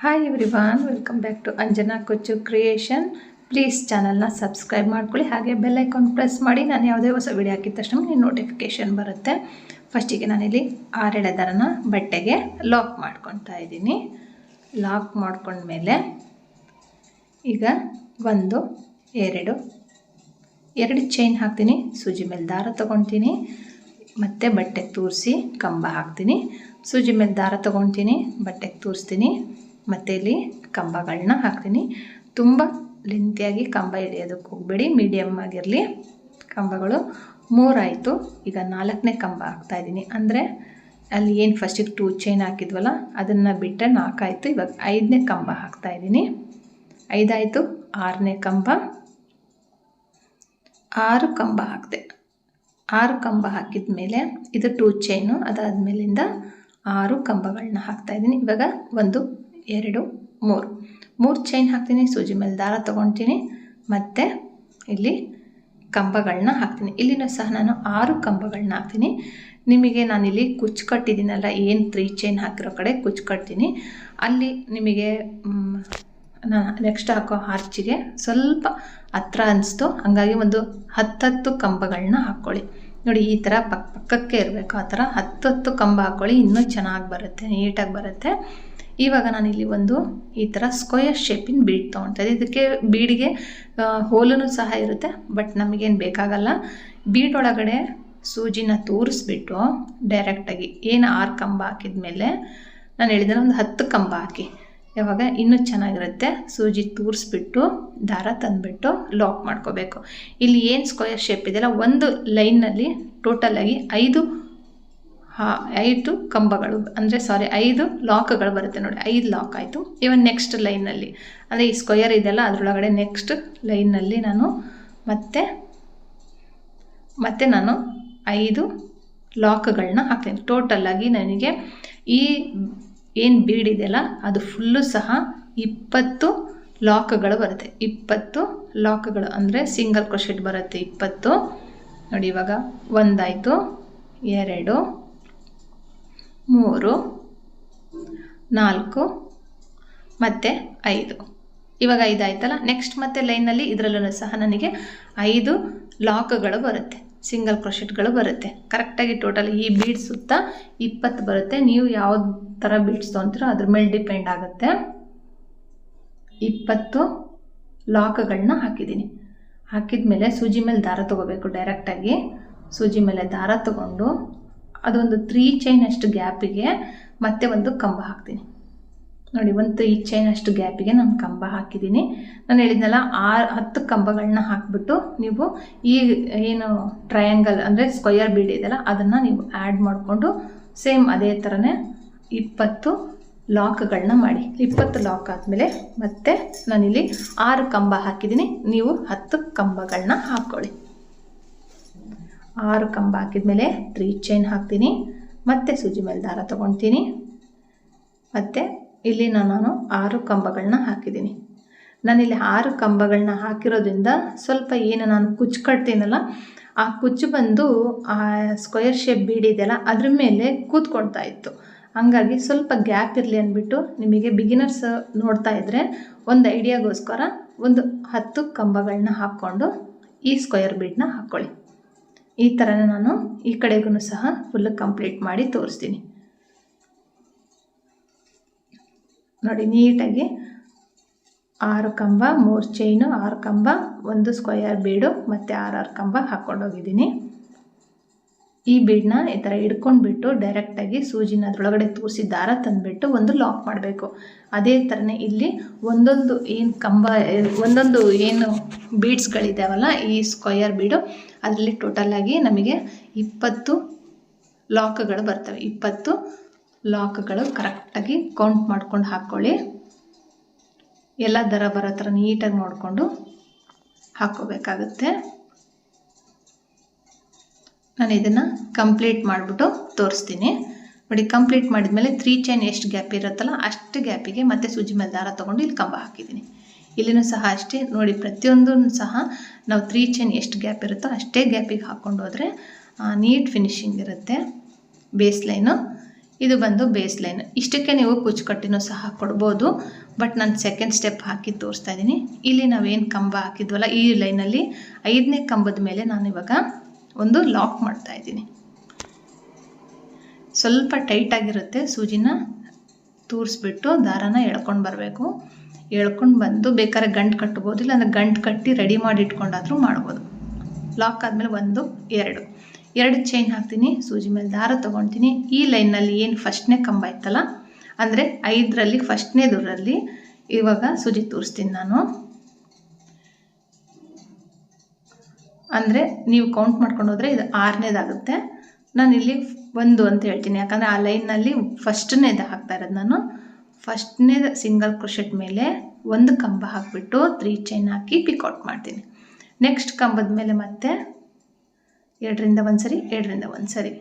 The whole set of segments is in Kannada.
Hi everyone, welcome back to Anjana Kochu creation. Please ಚಾನಲ್ನ ಸಬ್ಸ್ಕ್ರೈಬ್ ಮಾಡ್ಕೊಳ್ಳಿ, ಹಾಗೆ ಬೆಲ್ ಐಕಾನ್ ಪ್ರೆಸ್ ಮಾಡಿ. ನಾನು ಯಾವುದೇ ಹೊಸ ವಿಡಿಯೋ ಹಾಕಿದ ತಕ್ಷಣ ನಿಮಗೆ ನೋಟಿಫಿಕೇಷನ್ ಬರುತ್ತೆ. ಫಸ್ಟಿಗೆ ನಾನಿಲ್ಲಿ 6 ಎಳೆ ದಾರನ ಬಟ್ಟೆಗೆ ಲಾಕ್ ಮಾಡ್ಕೊತಾ ಇದ್ದೀನಿ. ಲಾಕ್ ಮಾಡ್ಕೊಂಡ್ಮೇಲೆ ಈಗ 1 2 ಚೈನ್ ಹಾಕ್ತೀನಿ. ಸೂಜಿ ಮೇಲೆ ದಾರ ತೊಗೊತೀನಿ, ಮತ್ತು ಬಟ್ಟೆಗೆ ತೂರಿಸಿ ಕಂಬ ಹಾಕ್ತೀನಿ. ಸೂಜಿ ಮೇಲೆ ದಾರ ತೊಗೊತೀನಿ, ಬಟ್ಟೆಗೆ ತೂರಿಸ್ತೀನಿ, ಮತ್ತು ಇಲ್ಲಿ ಕಂಬಗಳನ್ನ ಹಾಕ್ತೀನಿ. ತುಂಬ ಲೆಂತಿಯಾಗಿ ಕಂಬ ಹಿಡಿಯೋದಕ್ಕೆ ಹೋಗಬೇಡಿ, ಮೀಡಿಯಮ್ ಆಗಿರಲಿ. ಕಂಬಗಳು 3 ಆಯಿತು. ಈಗ 4ನೇ ಕಂಬ ಹಾಕ್ತಾಯಿದ್ದೀನಿ. ಅಂದರೆ ಅಲ್ಲಿ ಏನು ಫಸ್ಟಿಗೆ 2 ಚೈನ್ ಹಾಕಿದ್ವಲ್ಲ ಅದನ್ನು ಬಿಟ್ಟರೆ 4 ಆಯಿತು. ಇವಾಗ 5ನೇ ಕಂಬ ಹಾಕ್ತಾಯಿದ್ದೀನಿ. 5 ಆಯಿತು. 6ನೇ ಕಂಬ, 6 ಕಂಬ ಹಾಕಿದೆ. 6 ಕಂಬ ಹಾಕಿದ ಮೇಲೆ ಇದು 2 ಚೈನು, ಅದಾದಮೇಲಿಂದ 6 ಕಂಬಗಳನ್ನ ಹಾಕ್ತಾಯಿದ್ದೀನಿ. ಇವಾಗ 1 2 3 ಚೈನ್ ಹಾಕ್ತೀನಿ. ಸೂಜಿ ಮೇಲೆ ದಾರ ತೊಗೊತೀನಿ, ಮತ್ತು ಇಲ್ಲಿ ಕಂಬಗಳನ್ನ ಹಾಕ್ತೀನಿ. ಇಲ್ಲಿನೂ ಸಹ ನಾನು 6 ಕಂಬಗಳನ್ನ ಹಾಕ್ತೀನಿ. ನಿಮಗೆ ನಾನಿಲ್ಲಿ ಕುಚ್ಚು ಕಟ್ಟಿದ್ದೀನಲ್ಲ, ಏನು 3 ಚೈನ್ ಹಾಕಿರೋ ಕಡೆ ಕುಚ್ಚು ಕಟ್ತೀನಿ. ಅಲ್ಲಿ ನಿಮಗೆ ನೆಕ್ಸ್ಟ್ ಹಾಕೋ ಆರ್ಚಿಗೆ ಸ್ವಲ್ಪ ಹತ್ರ ಅನಿಸ್ತು, ಹಾಗಾಗಿ ಒಂದು 10 ಕಂಬಗಳನ್ನ ಹಾಕ್ಕೊಳ್ಳಿ. ನೋಡಿ, ಈ ಥರ ಪಕ್ಕಕ್ಕೆ ಇರಬೇಕು. ಆ ಥರ 10 ಕಂಬ ಹಾಕ್ಕೊಳ್ಳಿ, ಇನ್ನೂ ಚೆನ್ನಾಗಿ ಬರುತ್ತೆ, ನೀಟಾಗಿ ಬರುತ್ತೆ. ಇವಾಗ ನಾನಿಲ್ಲಿ ಒಂದು ಈ ಥರ ಸ್ಕ್ವೇರ್ ಶೇಪಿನ ಬೀಡ್ ತೊಗೊಳ್ತಾಯಿದ್ದೆ. ಇದಕ್ಕೆ ಬೀಡಿಗೆ ಹೋಲೂ ಸಹ ಇರುತ್ತೆ, ಬಟ್ ನಮಗೇನು ಬೇಕಾಗಲ್ಲ. ಬೀಡ್ ಒಳಗಡೆ ಸೂಜಿನ ತೂರಿಸ್ಬಿಟ್ಟು ಡೈರೆಕ್ಟಾಗಿ ಏನು 6 ಕಂಬ ಹಾಕಿದ ಮೇಲೆ ನಾನು ಹೇಳಿದ್ರೆ ಒಂದು 10 ಕಂಬ ಹಾಕಿ, ಯಾವಾಗ ಇನ್ನೂ ಚೆನ್ನಾಗಿರುತ್ತೆ. ಸೂಜಿ ತೂರಿಸ್ಬಿಟ್ಟು ದಾರ ತಂದುಬಿಟ್ಟು ಲಾಕ್ ಮಾಡ್ಕೋಬೇಕು. ಇಲ್ಲಿ ಏನು ಸ್ಕ್ವೇರ್ ಶೇಪ್ ಇದೆಯಲ್ಲ, ಒಂದು ಲೈನ್ನಲ್ಲಿ ಟೋಟಲಾಗಿ 5 ಕಂಬಗಳು, ಅಂದರೆ 5 ಲಾಕ್ಗಳು ಬರುತ್ತೆ. ನೋಡಿ, 5 ಲಾಕ್ ಆಯಿತು. ಇವನ್ ನೆಕ್ಸ್ಟ್ ಲೈನಲ್ಲಿ, ಅಂದರೆ ಈ ಸ್ಕ್ವೇರ್ ಇದೆಯಲ್ಲ ಅದರೊಳಗಡೆ ನೆಕ್ಸ್ಟ್ ಲೈನಲ್ಲಿ ನಾನು ಮತ್ತೆ ನಾನು 5 ಲಾಕ್ಗಳನ್ನ ಹಾಕ್ತೀನಿ. ಟೋಟಲಾಗಿ ನನಗೆ ಈ ಏನು ಬೀಡ್ ಇದೆಯಲ್ಲ ಅದು ಫುಲ್ಲು ಸಹ 20 ಲಾಕ್ಗಳು ಬರುತ್ತೆ. 20 ಲಾಕ್ಗಳು ಅಂದರೆ ಸಿಂಗಲ್ ಕ್ರೋಶೆಟ್ ಬರುತ್ತೆ 20. ನೋಡಿ, ಇವಾಗ 1 ಆಯಿತು, 2 3 4 ಮತ್ತು 5. ಇವಾಗ 5 ಆಯ್ತಲ್ಲ. ನೆಕ್ಸ್ಟ್ ಮತ್ತೆ ಲೈನಲ್ಲಿ ಇದರಲ್ಲೂ ಸಹ ನನಗೆ 5 ಲಾಕ್ಗಳು ಬರುತ್ತೆ, ಸಿಂಗಲ್ ಕ್ರೋಶೆಟ್ಗಳು ಬರುತ್ತೆ. ಕರೆಕ್ಟಾಗಿ ಟೋಟಲ್ ಈ ಬೀಡ್ ಸುತ್ತ 20 ಬರುತ್ತೆ. ನೀವು ಯಾವ ಥರ ಬೀಡ್ಸ್ ತೊಗೊತೀರೋ ಅದ್ರ ಮೇಲೆ ಡಿಪೆಂಡ್ ಆಗುತ್ತೆ. 20 ಲಾಕ್ಗಳನ್ನ ಹಾಕಿದ್ದೀನಿ. ಹಾಕಿದ ಮೇಲೆ ಸೂಜಿ ಮೇಲೆ ದಾರ ತೊಗೋಬೇಕು. ಡೈರೆಕ್ಟಾಗಿ ಸೂಜಿ ಮೇಲೆ ದಾರ ತೊಗೊಂಡು ಅದೊಂದು 3 ಚೈನ್ ಅಷ್ಟು ಗ್ಯಾಪಿಗೆ ಮತ್ತೆ ಒಂದು ಕಂಬ ಹಾಕ್ತೀನಿ. ನೋಡಿ, ಒಂದು 3 ಚೈನ್ ಅಷ್ಟು ಗ್ಯಾಪಿಗೆ ನಾನು ಕಂಬ ಹಾಕಿದ್ದೀನಿ. ನಾನು ಹೇಳಿದ್ನಲ್ಲ 10 ಕಂಬಗಳನ್ನ ಹಾಕಿಬಿಟ್ಟು ನೀವು ಈ ಏನು ಟ್ರಯಾಂಗಲ್ ಅಂದರೆ ಸ್ಕ್ವಯರ್ ಬೀಡ್ ಇದೆಯಲ್ಲ ಅದನ್ನು ನೀವು ಆ್ಯಡ್ ಮಾಡಿಕೊಂಡು ಸೇಮ್ ಅದೇ ಥರನೇ 20 ಲಾಕ್ಗಳನ್ನ ಮಾಡಿ. 20 ಲಾಕ್ ಆದಮೇಲೆ ಮತ್ತೆ ನಾನಿಲ್ಲಿ 6 ಕಂಬ ಹಾಕಿದ್ದೀನಿ. ನೀವು 10 ಕಂಬಗಳನ್ನ ಹಾಕ್ಕೊಳ್ಳಿ. 6 ಕಂಬ ಹಾಕಿದ್ಮೇಲೆ 3 ಚೈನ್ ಹಾಕ್ತೀನಿ, ಮತ್ತು ಸೂಜಿ ಮೇಲೆ ದಾರ ತೊಗೊತೀನಿ, ಮತ್ತು ಇಲ್ಲಿ ನಾನು 6 ಕಂಬಗಳನ್ನ ಹಾಕಿದ್ದೀನಿ. ನಾನಿಲ್ಲಿ 6 ಕಂಬಗಳನ್ನ ಹಾಕಿರೋದ್ರಿಂದ ಸ್ವಲ್ಪ ಏನು ನಾನು ಕುಚ್ಚು ಕಟ್ತೀನಲ್ಲ, ಆ ಕುಚ್ಚು ಬಂದು ಆ ಸ್ಕ್ವೇರ್ ಶೇಪ್ ಬೀಡ್ ಇದೆಯಲ್ಲ ಅದ್ರ ಮೇಲೆ ಕೂತ್ಕೊಳ್ತಾ ಇತ್ತು. ಹಂಗಾಗಿ ಸ್ವಲ್ಪ ಗ್ಯಾಪ್ ಇರಲಿ ಅಂದ್ಬಿಟ್ಟು ನಿಮಗೆ ಬಿಗಿನರ್ಸ್ ನೋಡ್ತಾ ಇದ್ದರೆ ಒಂದು ಐಡಿಯಾಗೋಸ್ಕರ ಒಂದು 10 ಕಂಬಗಳನ್ನ ಹಾಕ್ಕೊಂಡು ಈ ಸ್ಕ್ವೇರ್ ಬೀಡನ್ನ ಹಾಕ್ಕೊಳ್ಳಿ. ಈ ಥರನೇ ನಾನು ಈ ಕಡೆಗೂ ಸಹ ಫುಲ್ ಕಂಪ್ಲೀಟ್ ಮಾಡಿ ತೋರಿಸ್ತೀನಿ. ನೋಡಿ, ನೀಟಾಗಿ 6 ಕಂಬ, 3 ಚೈನು, 6 ಕಂಬ, ಒಂದು ಸ್ಕ್ವೇರ್ ಬೀಡು, ಮತ್ತು 6 ಕಂಬ ಹಾಕ್ಕೊಂಡೋಗಿದ್ದೀನಿ. ಈ ಬೀಡನ್ನ ಈ ಥರ ಹಿಡ್ಕೊಂಡ್ಬಿಟ್ಟು ಡೈರೆಕ್ಟಾಗಿ ಸೂಜಿನ ಅದರೊಳಗಡೆ ತೂರಿಸಿ ದಾರ ತಂದುಬಿಟ್ಟು ಒಂದು ಲಾಕ್ ಮಾಡಬೇಕು. ಅದೇ ಥರನೇ ಇಲ್ಲಿ ಒಂದೊಂದು ಏನು ಬೀಡ್ಸ್ಗಳಿದ್ದಾವಲ್ಲ ಈ ಸ್ಕ್ವಯರ್ ಬೀಡು, ಅದರಲ್ಲಿ ಟೋಟಲಾಗಿ ನಮಗೆ 20 ಲಾಕ್ಗಳು ಬರ್ತವೆ. 20 ಲಾಕ್ಗಳು ಕರೆಕ್ಟಾಗಿ ಕೌಂಟ್ ಮಾಡ್ಕೊಂಡು ಹಾಕ್ಕೊಳ್ಳಿ. ಎಲ್ಲ ದರ ಬರೋ ಥರ ನೀಟಾಗಿ ನೋಡಿಕೊಂಡು ಹಾಕ್ಕೋಬೇಕಾಗುತ್ತೆ. ನಾನು ಇದನ್ನು ಕಂಪ್ಲೀಟ್ ಮಾಡಿಬಿಟ್ಟು ತೋರಿಸ್ತೀನಿ. ನೋಡಿ, ಕಂಪ್ಲೀಟ್ ಮಾಡಿದ್ಮೇಲೆ 3 ಚೈನ್ ಎಷ್ಟು ಗ್ಯಾಪ್ ಇರುತ್ತಲ್ಲ ಅಷ್ಟು ಗ್ಯಾಪಿಗೆ ಮತ್ತೆ ಸೂಜಿ ಮೇಲೆ ದಾರ ತೊಗೊಂಡು ಇಲ್ಲಿ ಕಂಬ ಹಾಕಿದ್ದೀನಿ. ಇಲ್ಲಿನೂ ಸಹ ಅಷ್ಟೇ. ನೋಡಿ, ಪ್ರತಿಯೊಂದೂ ಸಹ ನಾವು 3 ಚೈನ್ ಎಷ್ಟು ಗ್ಯಾಪ್ ಇರುತ್ತೋ ಅಷ್ಟೇ ಗ್ಯಾಪಿಗೆ ಹಾಕ್ಕೊಂಡು ಹೋದರೆ ನೀಟ್ ಫಿನಿಶಿಂಗ್ ಇರುತ್ತೆ ಬೇಸ್ ಲೈನು. ಇದು ಬಂದು ಬೇಸ್ ಲೈನ್. ಇಷ್ಟಕ್ಕೆ ನೀವು ಕುಚ್ಚುಕಟ್ಟಿನೂ ಸಹ ಕೊಡ್ಬೋದು, ಬಟ್ ನಾನು ಸೆಕೆಂಡ್ ಸ್ಟೆಪ್ ಹಾಕಿ ತೋರಿಸ್ತಾ ಇದ್ದೀನಿ. ಇಲ್ಲಿ ನಾವೇನು ಕಂಬ ಹಾಕಿದ್ವಲ್ಲ ಈ ಲೈನಲ್ಲಿ 5ನೇ ಕಂಬದ ಮೇಲೆ ನಾನು ಇವಾಗ ಒಂದು ಲಾಕ್ ಮಾಡ್ತಾ ಇದ್ದೀನಿ. ಸ್ವಲ್ಪ ಟೈಟಾಗಿರುತ್ತೆ, ಸೂಜಿನ ತೂರಿಸ್ಬಿಟ್ಟು ದಾರಾನ ಎಳ್ಕೊಂಡು ಬರಬೇಕು. ಎಳ್ಕೊಂಡು ಬಂದು ಬೇಕಾದ್ರೆ ಗಂಟು ಕಟ್ಬೋದು, ಇಲ್ಲಾಂದರೆ ಗಂಟು ಕಟ್ಟಿ ರೆಡಿ ಮಾಡಿ ಇಟ್ಕೊಂಡಾದರೂ ಮಾಡ್ಬೋದು. ಲಾಕ್ ಆದಮೇಲೆ 1 2 ಚೈನ್ ಹಾಕ್ತೀನಿ, ಸೂಜಿ ಮೇಲೆ ದಾರ ತೊಗೊಳ್ತೀನಿ. ಈ ಲೈನಲ್ಲಿ ಏನು ಫಸ್ಟ್ನೇ ಕಂಬ ಇತ್ತಲ್ಲ, ಅಂದರೆ 5ರಲ್ಲಿ ಫಸ್ಟ್ನೇದರಲ್ಲಿ ಇವಾಗ ಸೂಜಿ ತೋರಿಸ್ತೀನಿ ನಾನು. ಅಂದರೆ ನೀವು ಕೌಂಟ್ ಮಾಡ್ಕೊಂಡು ಹೋದರೆ ಇದು 6ನೇದಾಗುತ್ತೆ. ನಾನಿಲ್ಲಿ 1 ಅಂತ ಹೇಳ್ತೀನಿ, ಯಾಕಂದರೆ ಆ ಲೈನಲ್ಲಿ ಫಸ್ಟ್ನೇದು ಹಾಕ್ತಾ ಇರೋದು ನಾನು. ಫಸ್ಟ್ನೇ ಸಿಂಗಲ್ ಕ್ರೋಶೆಟ್ ಮೇಲೆ 1 ಕಂಬ ಹಾಕಿಬಿಟ್ಟು 3 ಚೈನ್ ಹಾಕಿ ಪಿಕೌಟ್ ಮಾಡ್ತೀನಿ. ನೆಕ್ಸ್ಟ್ ಕಂಬದ ಮೇಲೆ ಮತ್ತೆ 2ರಿಂದ 1 ಸರಿ, 2ರಿಂದ 1 ಸರಿ,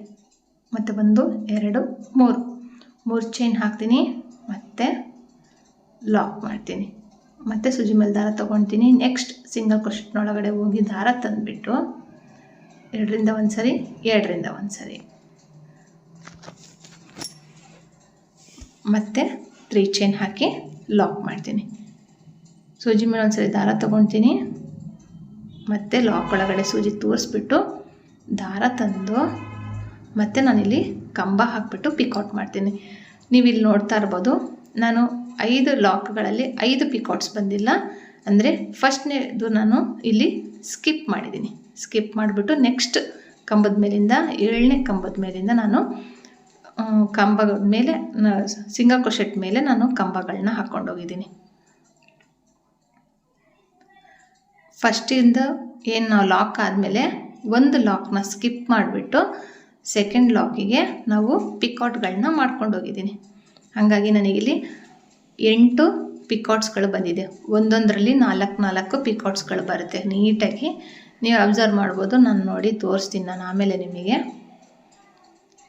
ಮತ್ತು 1 2 3 ಚೈನ್ ಹಾಕ್ತೀನಿ, ಮತ್ತು ಲಾಕ್ ಮಾಡ್ತೀನಿ. ಮತ್ತು ಸೂಜಿ ಮೇಲೆ ದಾರ ತೊಗೊಳ್ತೀನಿ. ನೆಕ್ಸ್ಟ್ ಸಿಂಗಲ್ ಕ್ರೋಶೆಟ್ನೊಳಗಡೆ ಹೋಗಿ ದಾರ ತಂದುಬಿಟ್ಟು 2ರಿಂದ 1 ಸರಿ, 2ರಿಂದ 1 ಸರಿ, ಮತ್ತು 3 ಚೈನ್ ಹಾಕಿ ಲಾಕ್ ಮಾಡ್ತೀನಿ. ಸೂಜಿ ಮೇಲೆ ಒಂದ್ಸರಿ ದಾರ ತೊಗೊಳ್ತೀನಿ, ಮತ್ತು ಲಾಕ್ ಒಳಗಡೆ ಸೂಜಿ ತೋರಿಸ್ಬಿಟ್ಟು ದಾರ ತಂದು ಮತ್ತು ನಾನಿಲ್ಲಿ ಕಂಬ ಹಾಕಿಬಿಟ್ಟು ಪಿಕೌಟ್ ಮಾಡ್ತೀನಿ. ನೀವು ಇಲ್ಲಿ ನೋಡ್ತಾ ಇರ್ಬೋದು, ನಾನು 5 ಲಾಕ್ಗಳಲ್ಲಿ 5 ಪಿಕೌಟ್ಸ್ ಬಂದಿಲ್ಲ. ಅಂದರೆ ಫಸ್ಟ್ನೇದು ನಾನು ಇಲ್ಲಿ ಸ್ಕಿಪ್ ಮಾಡಿದ್ದೀನಿ. ಸ್ಕಿಪ್ ಮಾಡಿಬಿಟ್ಟು ನೆಕ್ಸ್ಟ್ ಕಂಬದ ಮೇಲಿಂದ 7ನೇ ಕಂಬದ ಮೇಲಿಂದ ನಾನು ಕಂಬದ ಮೇಲೆ ಸಿಂಗಲ್ ಕ್ರೋಶೆಟ್ ಮೇಲೆ ನಾನು ಕಂಬಗಳನ್ನ ಹಾಕ್ಕೊಂಡೋಗಿದ್ದೀನಿ. ಫಸ್ಟಿಂದ ಏನು ನಾವು ಲಾಕ್ ಆದಮೇಲೆ 1 ಲಾಕ್ನ ಸ್ಕಿಪ್ ಮಾಡಿಬಿಟ್ಟು ಸೆಕೆಂಡ್ ಲಾಕಿಗೆ ನಾವು ಪಿಕೌಟ್ಗಳನ್ನ ಮಾಡ್ಕೊಂಡೋಗಿದ್ದೀನಿ. ಹಾಗಾಗಿ ನನಗಿಲ್ಲಿ 8 ಪಿಕೌಟ್ಸ್ಗಳು ಬಂದಿದೆ. ಒಂದೊಂದರಲ್ಲಿ 4 ಪಿಕೌಟ್ಸ್ಗಳು ಬರುತ್ತೆ. ನೀಟಾಗಿ ನೀವು ಅಬ್ಸರ್ವ್ ಮಾಡ್ಬೋದು. ನಾನು ನೋಡಿ ತೋರಿಸ್ತೀನಿ ನಾನು ಆಮೇಲೆ ನಿಮಗೆ.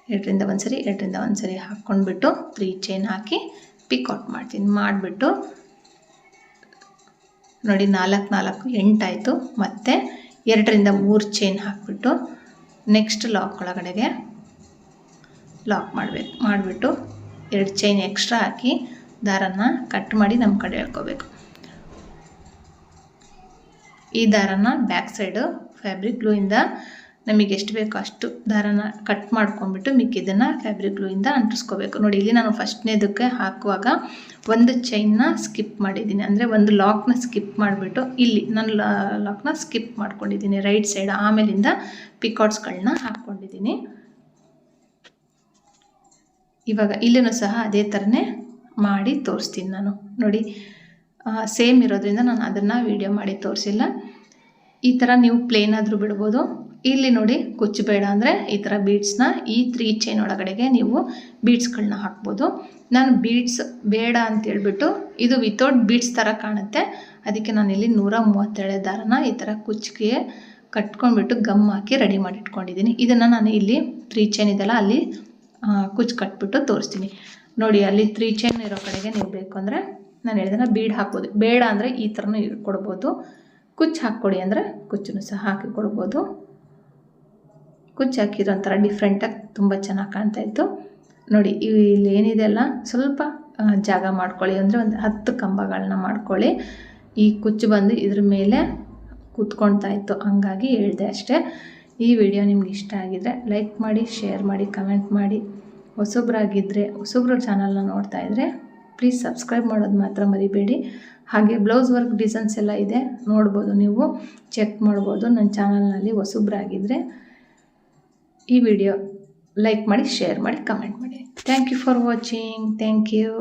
2ರಿಂದ 1 ಸರಿ, 2ರಿಂದ 1 ಸರಿ ಹಾಕ್ಕೊಂಡ್ಬಿಟ್ಟು 3 ಚೈನ್ ಹಾಕಿ ಪಿಕೌಟ್ ಮಾಡ್ತೀನಿ. ಮಾಡಿಬಿಟ್ಟು ನೋಡಿ 4 8 ಆಯಿತು. ಮತ್ತು 2ರಿಂದ 3 ಚೈನ್ ಹಾಕಿಬಿಟ್ಟು ನೆಕ್ಸ್ಟ್ ಲಾಕ್ ಒಳಗಡೆಗೆ ಲಾಕ್ ಮಾಡಬೇಕು. ಮಾಡಿಬಿಟ್ಟು 2 ಚೈನ್ ಎಕ್ಸ್ಟ್ರಾ ಹಾಕಿ ದಾರನ ಕಟ್ ಮಾಡಿ ನಮ್ಮ ಕಡೆ ಎಳ್ಕೋಬೇಕು. ಈ ದಾರನ ಬ್ಯಾಕ್ ಸೈಡು ಫ್ಯಾಬ್ರಿಕ್ ಗ್ಲೂಯಿಂದ ನಮಗೆ ಎಷ್ಟು ಬೇಕೋ ಅಷ್ಟು ದಾರನ ಕಟ್ ಮಾಡ್ಕೊಂಡ್ಬಿಟ್ಟು ಮಿಕ್ಕಿದ್ದನ್ನು ಫ್ಯಾಬ್ರಿಕ್ ಗ್ಲೂಯಿಂದ ಅಂಟಿಸ್ಕೋಬೇಕು. ನೋಡಿ ಇಲ್ಲಿ ನಾನು ಫಸ್ಟ್ನೇದಕ್ಕೆ ಹಾಕುವಾಗ 1 ಚೈನ್ನ ಸ್ಕಿಪ್ ಮಾಡಿದ್ದೀನಿ, ಅಂದರೆ 1 ಲಾಕ್ನ ಸ್ಕಿಪ್ ಮಾಡಿಬಿಟ್ಟು ಇಲ್ಲಿ ನಾನು ಲಾಕ್ನ ಸ್ಕಿಪ್ ಮಾಡ್ಕೊಂಡಿದ್ದೀನಿ ರೈಟ್ ಸೈಡ್. ಆಮೇಲಿಂದ ಪಿಕೌಟ್ಸ್ಗಳನ್ನ ಹಾಕ್ಕೊಂಡಿದ್ದೀನಿ. ಇವಾಗ ಇಲ್ಲೂ ಸಹ ಅದೇ ಥರನೇ ಮಾಡಿ ತೋರಿಸ್ತೀನಿ ನಾನು. ನೋಡಿ ಸೇಮ್ ಇರೋದ್ರಿಂದ ನಾನು ಅದನ್ನು ವಿಡಿಯೋ ಮಾಡಿ ತೋರಿಸಿಲ್ಲ. ಈ ಥರ ನೀವು ಪ್ಲೇನ್ ಆದರೂ ಬಿಡ್ಬೋದು. ಇಲ್ಲಿ ನೋಡಿ ಕುಚ್ಚು ಬೇಡ ಅಂದರೆ ಈ ಥರ ಬೀಡ್ಸ್ನ ಈ 3 ಚೈನ್ ಒಳಗಡೆಗೆ ನೀವು ಬೀಡ್ಸ್ಗಳನ್ನ ಹಾಕ್ಬೋದು. ನಾನು ಬೀಡ್ಸ್ ಬೇಡ ಅಂತೇಳ್ಬಿಟ್ಟು ಇದು ವಿತೌಟ್ ಬೀಡ್ಸ್ ಥರ ಕಾಣುತ್ತೆ, ಅದಕ್ಕೆ ನಾನಿಲ್ಲಿ 137 ದಾರನ ಈ ಥರ ಕುಚ್ಚಿಗೆ ಕಟ್ಕೊಂಡ್ಬಿಟ್ಟು ಗಮ್ ಹಾಕಿ ರೆಡಿ ಮಾಡಿ ಇಟ್ಕೊಂಡಿದ್ದೀನಿ. ಇದನ್ನು ನಾನು ಇಲ್ಲಿ 3 ಚೈನ್ ಇದೆಲ್ಲ ಅಲ್ಲಿ ಕುಚ್ಚು ಕಟ್ಬಿಟ್ಟು ತೋರಿಸ್ತೀನಿ. ನೋಡಿ ಅಲ್ಲಿ 3 ಚೈನ್ ಇರೋ ಕಡೆಗೆ ನೀವು ಬೇಕು ಅಂದರೆ ನಾನು ಹೇಳಿದ್ರೆ ಬೀಡ್ ಹಾಕ್ಬೋದು. ಬೇಡ ಅಂದರೆ ಈ ಥರನೂ ಕೊಡ್ಬೋದು. ಕುಚ್ಚು ಹಾಕ್ಕೊಡಿ ಅಂದರೆ ಕುಚ್ಚನ್ನು ಸಹ ಹಾಕಿ ಕೊಡ್ಬೋದು. ಕುಚ್ಚು ಹಾಕಿರೋ ಒಂಥರ ಡಿಫ್ರೆಂಟಾಗಿ ತುಂಬ ಚೆನ್ನಾಗಿ ಕಾಣ್ತಾಯಿತ್ತು. ನೋಡಿ ಇಲ್ಲಿ ಏನಿದೆ ಅಲ್ಲ, ಸ್ವಲ್ಪ ಜಾಗ ಮಾಡ್ಕೊಳ್ಳಿ, ಅಂದರೆ ಒಂದು 10 ಕಂಬಗಳನ್ನ ಮಾಡ್ಕೊಳ್ಳಿ. ಈ ಕುಚ್ಚು ಬಂದು ಇದ್ರ ಮೇಲೆ ಕೂತ್ಕೊಳ್ತಾ ಇತ್ತು, ಹಂಗಾಗಿ ಹೇಳಿದೆ ಅಷ್ಟೇ. ಈ ವಿಡಿಯೋ ನಿಮ್ಗೆ ಇಷ್ಟ ಆಗಿದ್ರೆ ಲೈಕ್ ಮಾಡಿ, ಶೇರ್ ಮಾಡಿ, ಕಮೆಂಟ್ ಮಾಡಿ. ಹೊಸಬ್ರು ಚಾನಲ್ನ ನೋಡ್ತಾ ಇದ್ದರೆ ಪ್ಲೀಸ್ ಸಬ್ಸ್ಕ್ರೈಬ್ ಮಾಡೋದು ಮಾತ್ರ ಮರಿಬೇಡಿ. ಹಾಗೆ ಬ್ಲೌಸ್ ವರ್ಕ್ ಡಿಸೈನ್ಸ್ ಎಲ್ಲ ಇದೆ, ನೋಡ್ಬೋದು, ನೀವು ಚೆಕ್ ಮಾಡ್ಬೋದು ನನ್ನ ಚಾನಲ್ನಲ್ಲಿ. ಹೊಸಬ್ರಾಗಿದ್ದರೆ ಈ ವಿಡಿಯೋ ಲೈಕ್ ಮಾಡಿ, ಶೇರ್ ಮಾಡಿ, ಕಮೆಂಟ್ ಮಾಡಿ. Thank you for watching. Thank you.